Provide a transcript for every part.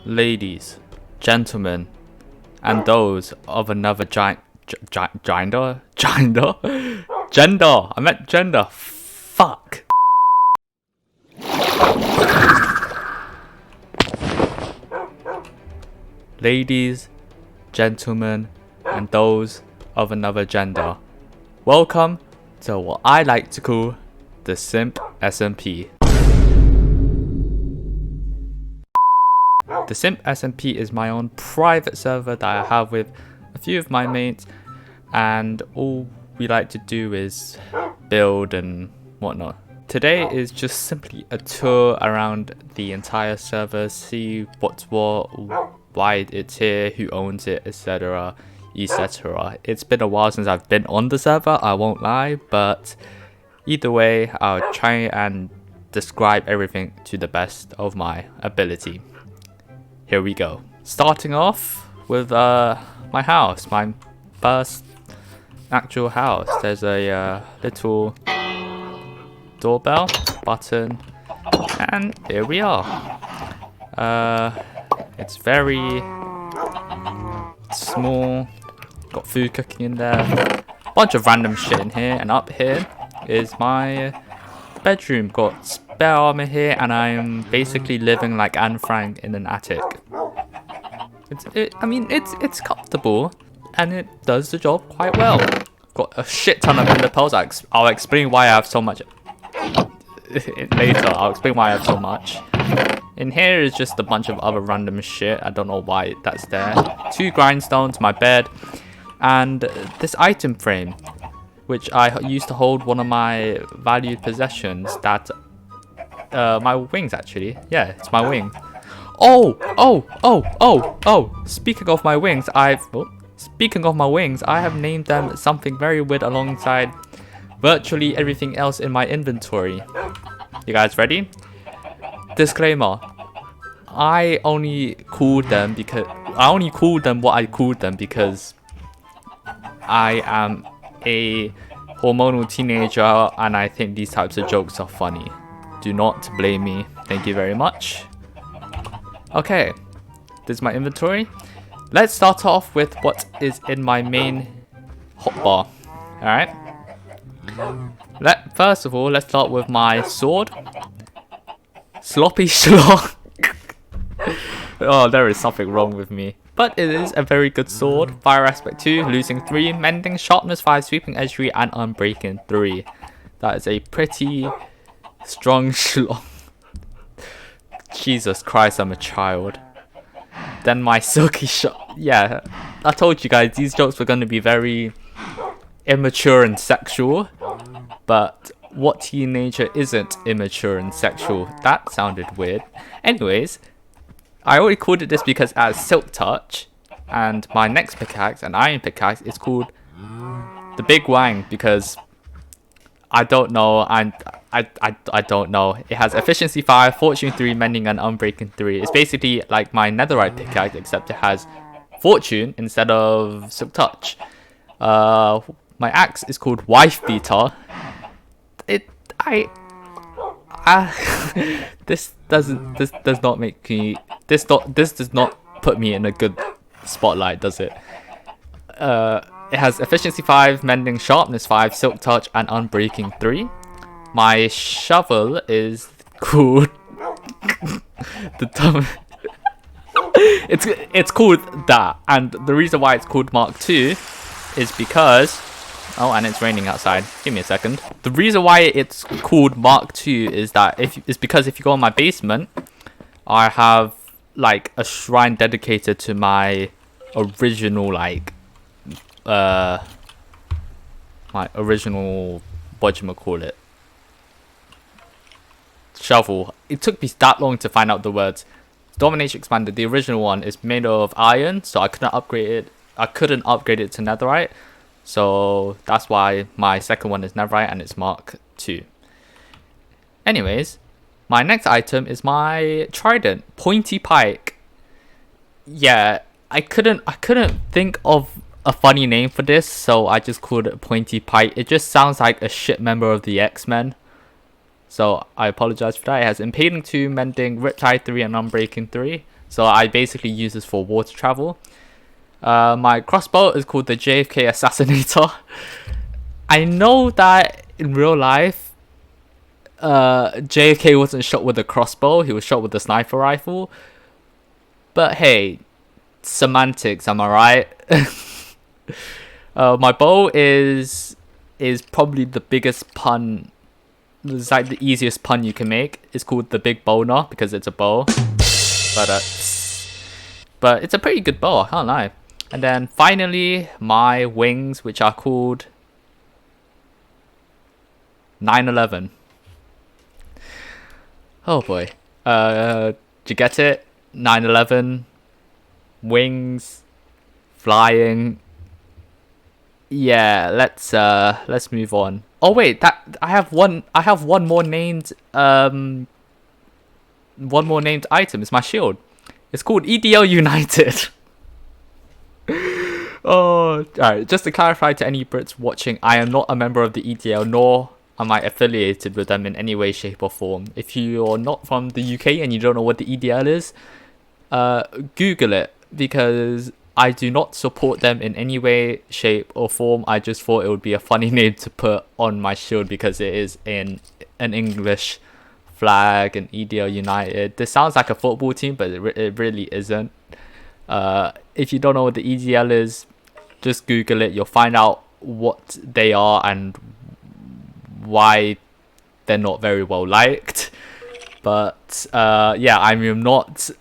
ladies, gentlemen, and those of another gender? Gender! I meant gender. Fuck. Ladies, gentlemen, and those of another gender. Welcome to what I like to call the Simp SMP. The Simp SMP is my own private server that I have with a few of my mates, and all we like to do is build and whatnot. Today is just simply a tour around the entire server, see what's what, why it's here, who owns it, etc, etc. It's been a while since I've been on the server, I won't lie, but either way, I'll try and describe everything to the best of my ability. Here we go. Starting off with my house, my first actual house. There's a little doorbell button, and here we are. It's very small, got food cooking in there, bunch of random shit in here, and up here is my bedroom. Got spare armor here, and I'm basically living like Anne Frank in an attic. It's comfortable, and it does the job quite well. Got a shit ton of ender pearls. I'll explain why I have so much later. I'll explain why I have so much. In here is just a bunch of other random shit. I don't know why that's there. 2 grindstones, my bed, and this item frame, which I used to hold one of my valued possessions. That my wings, actually. Yeah, it's my wing. Oh! Speaking of my wings, I have named them something very weird alongside virtually everything else in my inventory. You guys ready? Disclaimer: I only called them what I called them because I am a hormonal teenager and I think these types of jokes are funny. Do not blame me. Thank you very much. Okay, this is my inventory. Let's start off with what is in my main hotbar. Alright. First of all, let's start with my sword. Sloppy Schlong. Oh, there is something wrong with me. But it is a very good sword. Fire aspect 2, losing 3, mending, sharpness 5, sweeping edge 3, and unbreaking 3. That is a pretty strong schlong. Jesus Christ, I'm a child. Then my silky shot. Yeah, I told you guys these jokes were going to be very immature and sexual. But what teenager isn't immature and sexual? That sounded weird. Anyways, I already called it this because it has Silk Touch. And my next pickaxe, an iron pickaxe, is called the Big Wang because I don't know, and I don't know. It has efficiency 5, fortune 3, mending, and unbreaking 3. It's basically like my netherite pickaxe, except it has fortune instead of silk touch. My axe is called Wife Beater. This does not put me in a good spotlight, does it? It has efficiency 5, mending, sharpness 5, silk touch, and unbreaking 3. My shovel is called it's called that, and the reason why it's called Mark II is because and it's raining outside. Give me a second. The reason why it's called Mark II is because if you go in my basement, I have like a shrine dedicated to my original whatchamacallit, shovel. It took me that long to find out the words. Domination Expander, the original one, is made of iron, so I couldn't upgrade it to netherite, so that's why my second one is netherite and it's Mark II. Anyways, my next item is my trident, pointy pike. Yeah, I couldn't think of a funny name for this, so I just called it Pointy Pike. It just sounds like a shit member of the X-Men. So I apologize for that. It has Impaling 2, Mending, Riptide 3, and Unbreaking 3. so I basically use this for water travel. My crossbow is called the JFK Assassinator. I know that in real life, JFK wasn't shot with a crossbow, he was shot with a sniper rifle. But hey, semantics, am I right? My bow is probably the biggest pun. It's like the easiest pun you can make. It's called the big boner because it's a bow. But it's a pretty good bow, I can't lie. And then finally, my wings, which are called 9/11. Oh boy. Did you get it? 9/11, wings, flying. Yeah, let's move on. Oh wait, that I have one more named item. It's my shield. It's called EDL United. Oh, alright, just to clarify to any Brits watching, I am not a member of the EDL, nor am I affiliated with them in any way, shape or form. If you're not from the UK and you don't know what the EDL is, Google it, because I do not support them in any way, shape or form. I just thought it would be a funny name to put on my shield because it is in an English flag and EDL United. This sounds like a football team, but it really isn't. If you don't know what the EDL is, just Google it. You'll find out what they are and why they're not very well liked. But yeah, I am not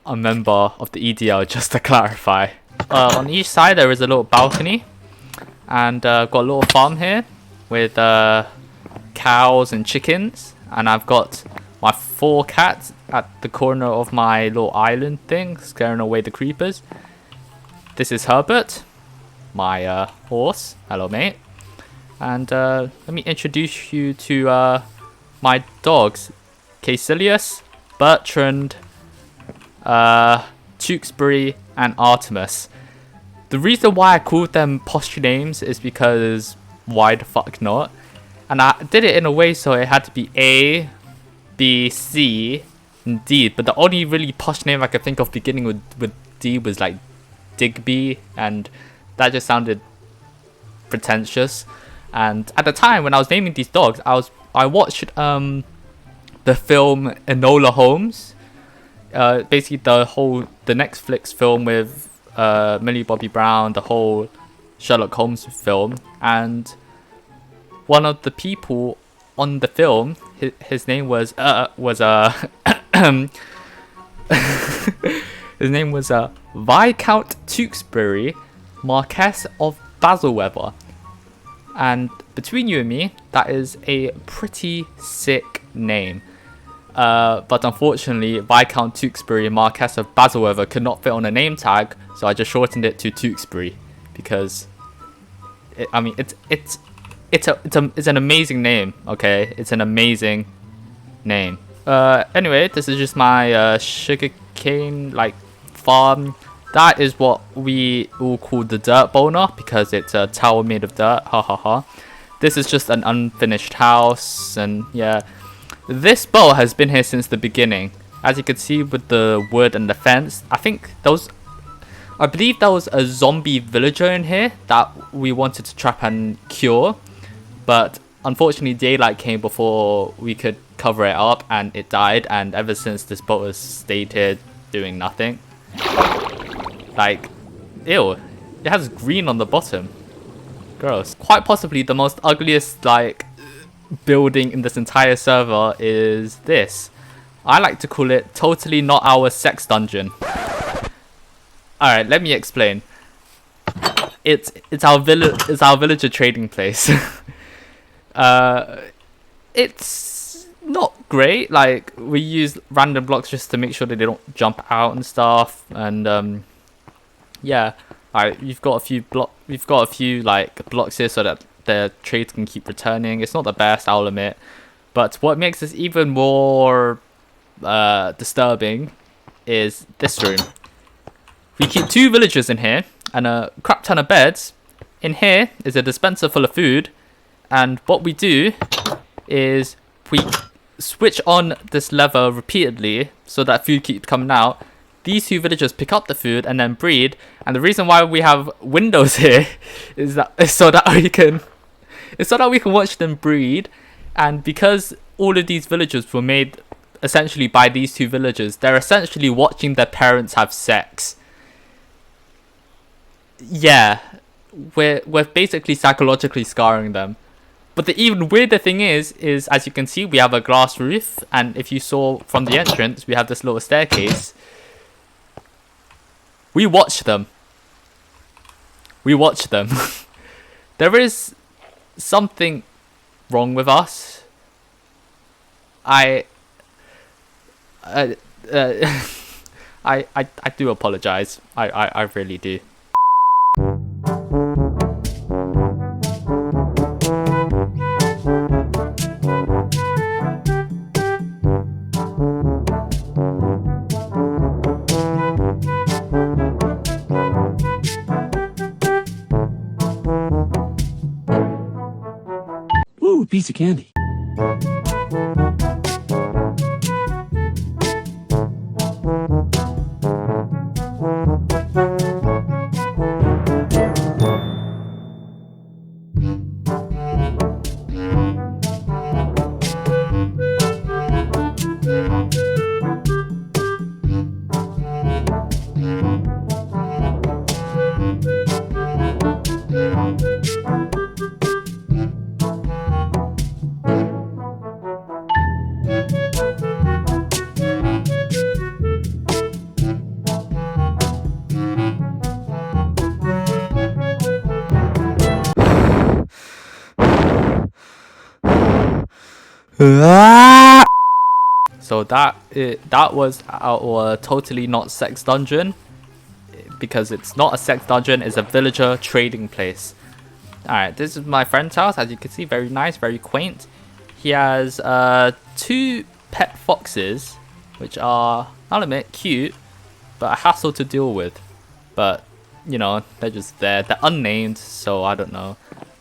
a member of the EDL, just to clarify. On each side there is a little balcony, and got a little farm here with cows and chickens, and I've got my 4 cats at the corner of my little island thing, scaring away the creepers. This is Herbert, my horse. Hello mate. And let me introduce you to my dogs, Caecilius, Bertrand, Tewkesbury and Artemis. The reason why I called them posh names is because why the fuck not? And I did it in a way so it had to be A, B, C, and D. But the only really posh name I could think of beginning with D was like Digby, and that just sounded pretentious. And at the time when I was naming these dogs, I watched the film Enola Holmes. Basically the Netflix film with Millie Bobby Brown, the whole Sherlock Holmes film, and one of the people on the film, his name was his name was Viscount Tewkesbury, Marquess of Baselweather, and between you and me, that is a pretty sick name. But unfortunately, Viscount Tewkesbury, Marquess of Baselweather could not fit on a name tag, so I just shortened it to Tewkesbury because it's an amazing name. Okay, it's an amazing name. Anyway, this is just my sugarcane farm. That is what we all call the dirt boner because it's a tower made of dirt. Ha ha ha. This is just an unfinished house, and yeah. This bow has been here since the beginning. As you can see with the wood and the fence, I believe there was a zombie villager in here that we wanted to trap and cure. But unfortunately daylight came before we could cover it up and it died, and ever since this boat has stayed here doing nothing. Like, ew, it has green on the bottom. Gross. Quite possibly the most ugliest building in this entire server is this. I like to call it totally not our sex dungeon. Alright, let me explain. It's our villager trading place. It's not great. Like, we use random blocks just to make sure that they don't jump out and stuff, and yeah. Alright, we've got a few blocks here so that the trades can keep returning. It's not the best, I'll admit, but what makes this even more disturbing is this room. We keep 2 villagers in here and a crap ton of beds. In here is a dispenser full of food, and what we do is we switch on this lever repeatedly so that food keeps coming out, these two villagers pick up the food and then breed. And the reason why we have windows here is so that we can watch them breed. And because all of these villagers were made essentially by these two villagers, they're essentially watching their parents have sex. Yeah, we're basically psychologically scarring them. But the even weirder thing is as you can see, we have a glass roof, and if you saw from the entrance, we have this little staircase. We watch them. There is something wrong with us. I do apologize. I really do. Ooh, piece of candy. So that was our totally not sex dungeon, because it's not a sex dungeon, it's a villager trading place. Alright, this is my friend's house. As you can see, very nice, very quaint. He has 2 pet foxes, which are, I'll admit, cute, but a hassle to deal with. But, you know, they're just there. They're unnamed, so I don't know.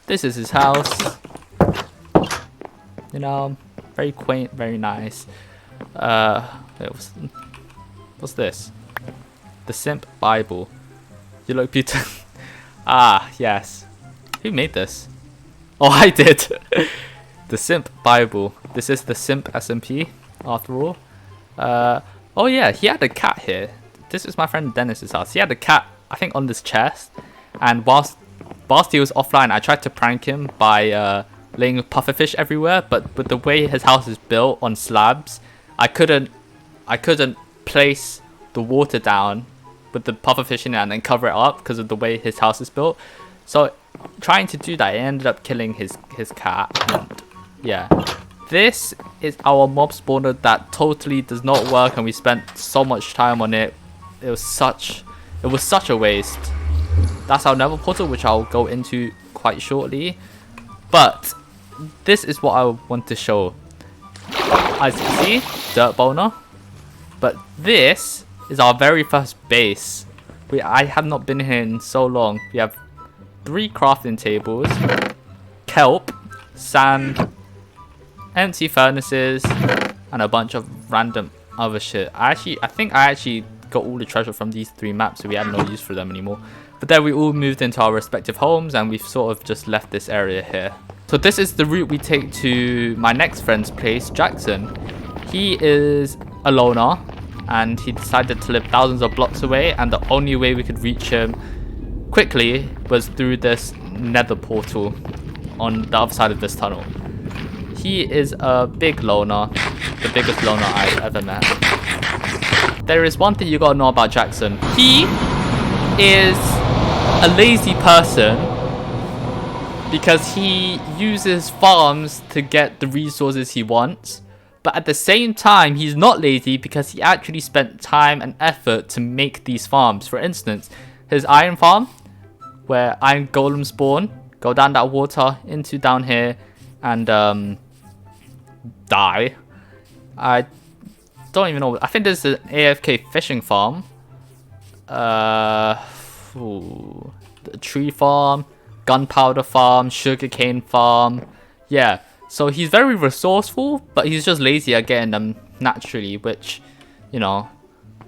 This is his house. You know, very quaint, very nice. What's this? The Simp Bible. You look beautiful. Ah, yes. Who made this? Oh, I did. The Simp Bible. This is the Simp SMP, after all. Oh yeah, he had a cat here. This is my friend Dennis's house. He had a cat, I think, on this chest. And whilst he was offline, I tried to prank him by laying pufferfish everywhere. But with the way his house is built on slabs, I couldn't place the water down with the pufferfish in it and then cover it up because of the way his house is built. So trying to do that, it ended up killing his cat. And yeah, this is our mob spawner that totally does not work, and we spent so much time on it. It was such a waste. That's our nether portal, which I'll go into quite shortly. But this is what I want to show. As you can see, dirt boner. But this is our very first base. I have not been here in so long. We have 3 crafting tables, kelp, sand, empty furnaces, and a bunch of random other shit. I think I actually got all the treasure from these 3 maps, so we had no use for them anymore. But then we all moved into our respective homes, and we've sort of just left this area here. So this is the route we take to my next friend's place, Jackson. He is a loner, and he decided to live thousands of blocks away, and the only way we could reach him quickly was through this nether portal on the other side of this tunnel. He is a big loner, the biggest loner I've ever met. There is one thing you gotta know about Jackson. He is a lazy person because he uses farms to get the resources he wants. But at the same time, he's not lazy because he actually spent time and effort to make these farms. For instance, his iron farm, where iron golems spawn, go down that water into down here and die. I don't even know. I think there's an AFK fishing farm. The tree farm, gunpowder farm, sugarcane farm. Yeah. So he's very resourceful, but he's just lazy at getting them naturally, which, you know,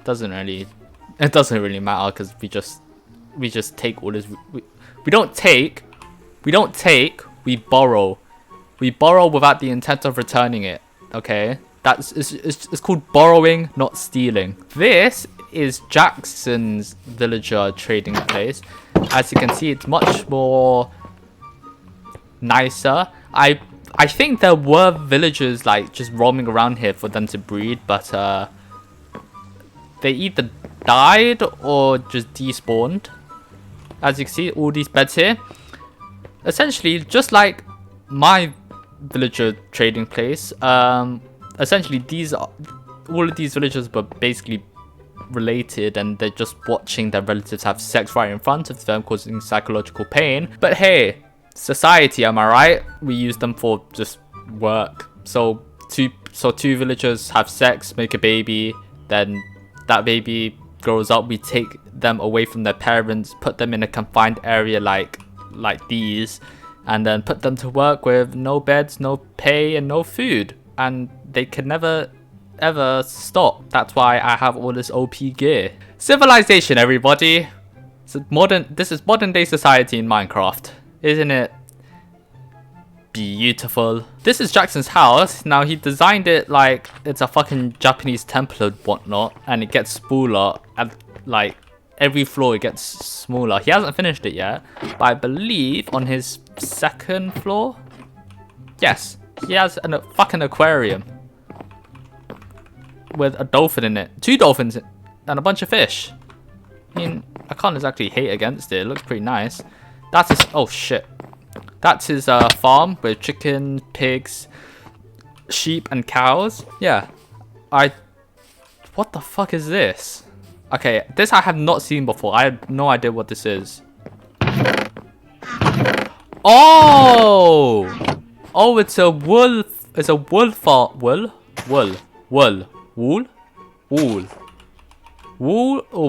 doesn't really It doesn't really matter because we just take all this. We don't take. We don't take. We borrow. We borrow without the intent of returning it. Okay, it's called borrowing, not stealing. This is Jackson's villager trading place. As you can see, it's much more nicer. I think there were villagers like just roaming around here for them to breed, but they either died or just despawned. As you can see, all these beds here, essentially just like my villager trading place. Essentially all of these villagers were basically related, and they're just watching their relatives have sex right in front of them, causing psychological pain. But hey, society, am I right? We use them for just work. So two villagers have sex, make a baby, then that baby grows up. We take them away from their parents, put them in a confined area like these, and then put them to work with no beds, no pay, and no food, and they can never ever stop. That's why I have all this OP gear. Civilization, everybody. This is modern day society in Minecraft. Isn't it beautiful? This is Jackson's house. Now, he designed it like it's a fucking Japanese temple and whatnot, and it gets smaller, and like every floor it gets smaller. He hasn't finished it yet, but I believe on his second floor, yes, he has a fucking aquarium with a dolphin in it, 2 dolphins and a bunch of fish. I mean, I can't exactly hate against it. It looks pretty nice. That's his, oh shit, that's his farm with chicken, pigs, sheep, and cows. Yeah, what the fuck is this? Okay, this I have not seen before. I have no idea what this is. Oh, it's a wolf. It's a wolf farm. Wool or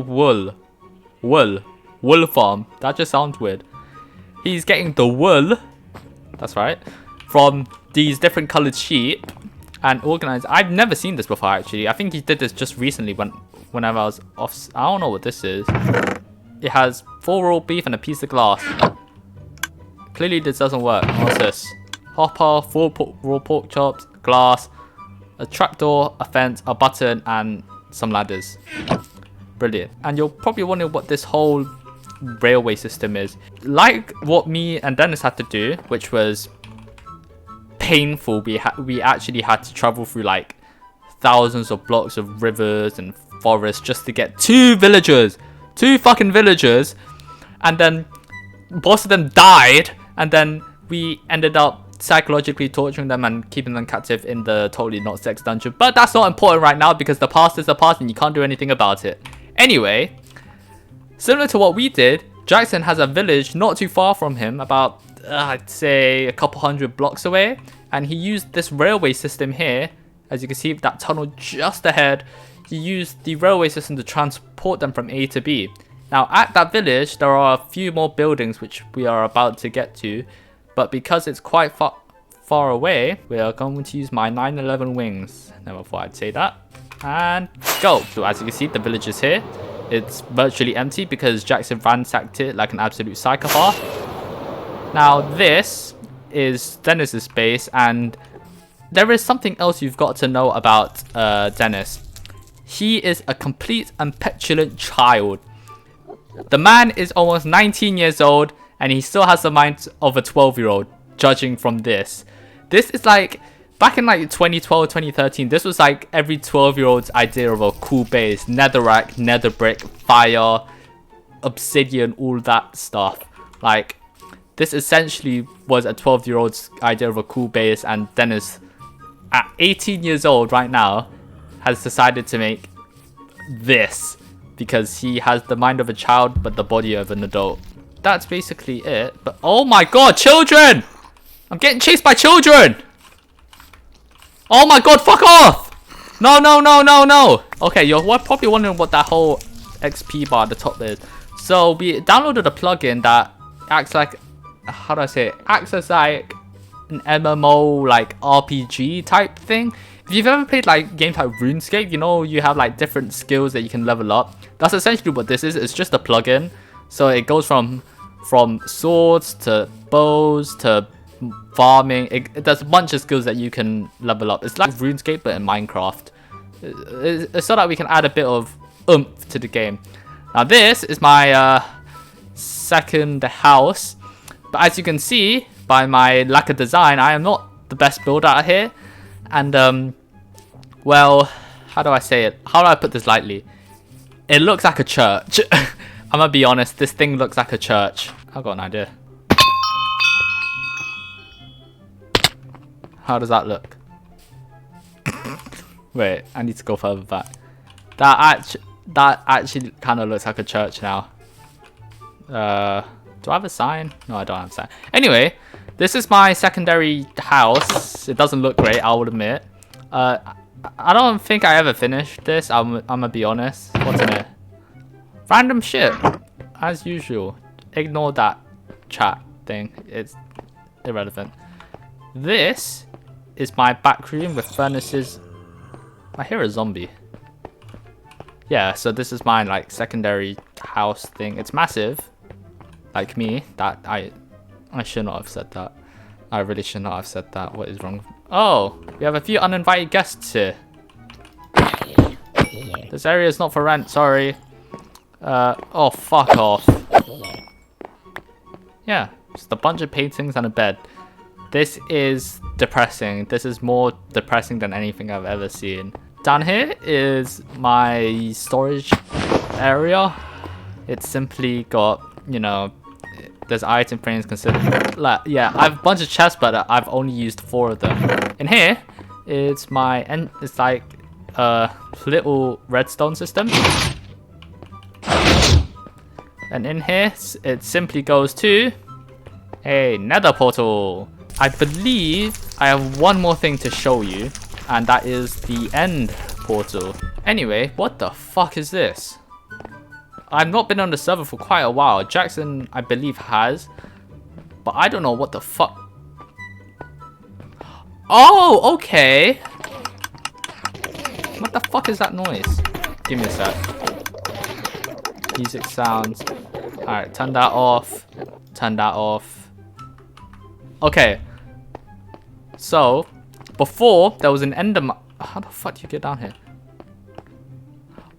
wool? Wool farm. That just sounds weird. He's getting the wool, that's right, from these different colored sheep and organized. I've never seen this before, actually. I think he did this just recently whenever I was off. I don't know what this is. It has 4 raw beef and a piece of glass. Clearly this doesn't work. What's this? Hopper, 4 raw pork chops, glass, a trapdoor, a fence, a button, and some ladders. Brilliant. And you're probably wondering what this whole railway system is. Like what me and Dennis had to do, which was painful. We actually had to travel through like thousands of blocks of rivers and forests just to get 2 fucking villagers, and then most of them died, and then we ended up psychologically torturing them and keeping them captive in the totally not sex dungeon. But that's not important right now because the past is the past and you can't do anything about it. Anyway, similar to what we did, Jackson has a village not too far from him, about I'd say a couple 100 blocks away, and he used this railway system here. As you can see, that tunnel just ahead, he used the railway system to transport them from A to B. Now at that village there are a few more buildings which we are about to get to, but because it's quite far away, we are going to use my 911 wings. Never thought I'd say that. And go. So as you can see, the village is here. It's virtually empty because Jackson ransacked it like an absolute psychopath. Now this is Dennis's base, and there is something else you've got to know about Dennis. He is a complete and petulant child. The man is almost 19 years old, and he still has the mind of a 12-year-old, judging from this. This is like, back in like 2012, 2013, this was like every 12-year-old's idea of a cool base. Netherrack, nether brick, fire, obsidian, all that stuff. Like, this essentially was a 12-year-old's idea of a cool base, and Dennis, at 18 years old right now, has decided to make this because he has the mind of a child but the body of an adult. That's basically it. But oh my god, children! I'm getting chased by children! Oh my god, fuck off! No, no, no, no, no! Okay, you're probably wondering what that whole XP bar at the top is. So we downloaded a plugin that acts like, how do I say it? Acts as like an MMO, like RPG type thing. If you've ever played like games like RuneScape, you know you have like different skills that you can level up. That's essentially what this is. It's just a plugin. So it goes from swords to bows to farming. There's a bunch of skills that you can level up. It's like RuneScape but in Minecraft. It's so that we can add a bit of oomph to the game. Now this is my second house. But as you can see by my lack of design, I am not the best builder out here. And well, how do I say it? How do I put this lightly? It looks like a church. I'm gonna be honest, this thing looks like a church. I've got an idea. How does that look? Wait, I need to go further back. That actually kind of looks like a church now. Do I have a sign? No, I don't have a sign. Anyway, this is my secondary house. It doesn't look great, I will admit. I don't think I ever finished this. I'm gonna be honest. What's in it? Random shit, as usual. Ignore that chat thing. It's irrelevant. This is my back room with furnaces. I hear a zombie. Yeah, so this is my like secondary house thing. It's massive. Like me, that I should not have said that. I really should not have said that. What is wrong? Oh, we have a few uninvited guests here. This area is not for rent, sorry. Oh, fuck off. Yeah, just a bunch of paintings and a bed. This is depressing. This is more depressing than anything I've ever seen. Down here is my storage area. It's simply got, you know, there's item frames considered. Like, yeah, I have a bunch of chests, but I've only used 4 of them. In here, it's my it's like a little redstone system. And in here, it simply goes to a nether portal. I believe I have one more thing to show you, and that is the end portal. Anyway, what the fuck is this? I've not been on the server for quite a while. Jackson, I believe, has. But I don't know what the fuck. Oh, okay. What the fuck is that noise? Give me a sec. Music sounds. Alright, turn that off. Turn that off. Okay. So, before, there was an enderman. How the fuck do you get down here?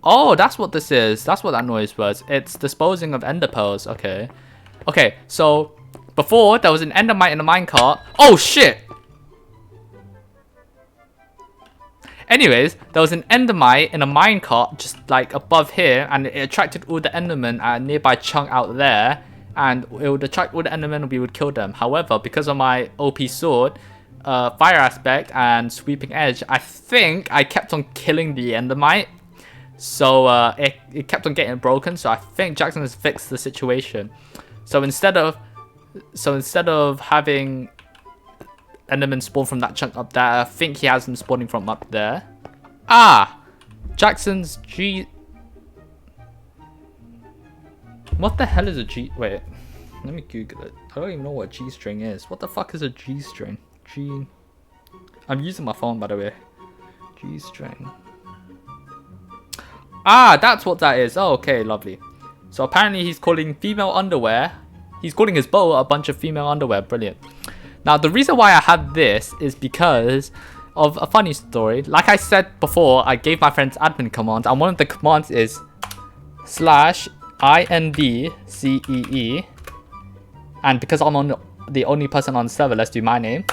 Oh, that's what this is. That's what that noise was. It's disposing of ender pearls. Okay. Okay, so before there was an endermite in a minecart. Oh shit! Anyways, there was an endermite in a minecart just like above here, and it attracted all the endermen at a nearby chunk out there, and it would attract all the endermen and we would kill them. However, because of my OP sword, fire aspect, and sweeping edge, I think I kept on killing the endermite. So it kept on getting broken. So I think Jackson has fixed the situation. So instead of having endermen spawn from that chunk up there, I think he has them spawning from up there. Ah, Jackson's G. What the hell is a G? Wait, let me Google it. I don't even know what Gstring is. What the fuck is a Gstring? I'm using my phone, by the way. Gstring. Ah, that's what that is. Oh, okay, lovely. So apparently he's calling female underwear. He's calling his bow a bunch of female underwear. Brilliant. Now, the reason why I had this is because of a funny story. Like I said before, I gave my friends admin commands, and one of the commands is /INVCEE. And because I'm the only person on the server, let's do my name.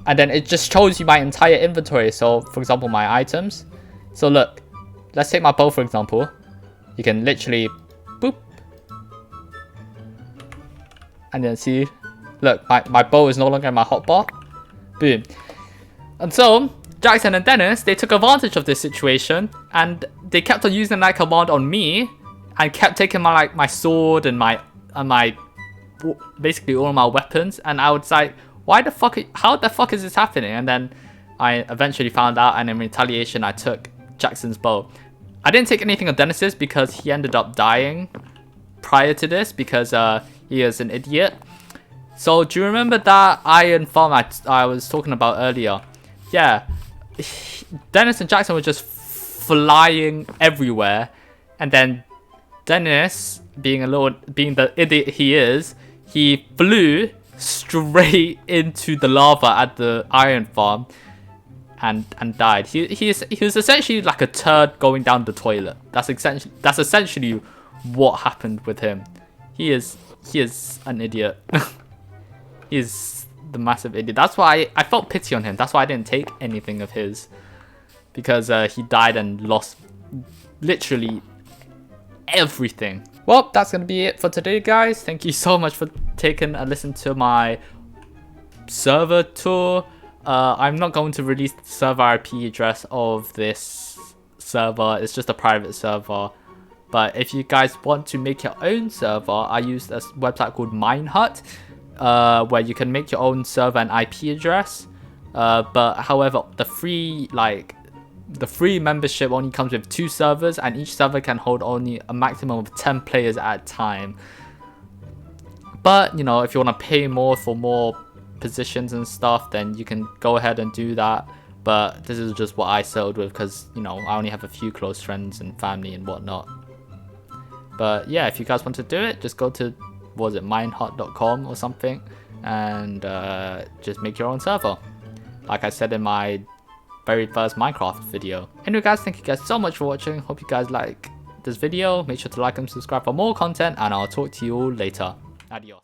And then it just shows you my entire inventory. So, for example, my items. So look. Let's take my bow, for example. You can literally boop. And then see, look, my bow is no longer in my hotbar. Boom. And so, Jackson and Dennis, they took advantage of this situation. And they kept on using that command on me. And kept taking my sword and my basically all of my weapons. And I was like, how the fuck is this happening? And then I eventually found out, and in retaliation, I took Jackson's bow. I didn't take anything of Dennis's because he ended up dying prior to this because he is an idiot. So do you remember that iron farm I was talking about earlier? Yeah, Dennis and Jackson were just flying everywhere, and then Dennis, being the idiot he is, he flew straight into the lava at the iron farm and died. He was essentially like a turd going down the toilet. That's essentially what happened with him. He is an idiot. He is the massive idiot. That's why I felt pity on him. That's why I didn't take anything of his, because he died and lost literally everything. Well, that's gonna be it for today, guys. Thank you so much for taking a listen to my server tour. I'm not going to release the server IP address of this server. It's just a private server. But if you guys want to make your own server, I use a website called Minecart, where you can make your own server and IP address. But however, the free membership only comes with 2 servers, and each server can hold only a maximum of 10 players at a time. But you know, if you want to pay more for more positions and stuff, then you can go ahead and do that. But this is just what I settled with, because you know, I only have a few close friends and family and whatnot. But yeah, if you guys want to do it, just go to, what was it, minehot.com or something, and just make your own server, like I said in my very first Minecraft video. Anyway guys, thank you guys so much for watching. Hope you guys like this video. Make sure to like and subscribe for more content, and I'll talk to you all later. Adios.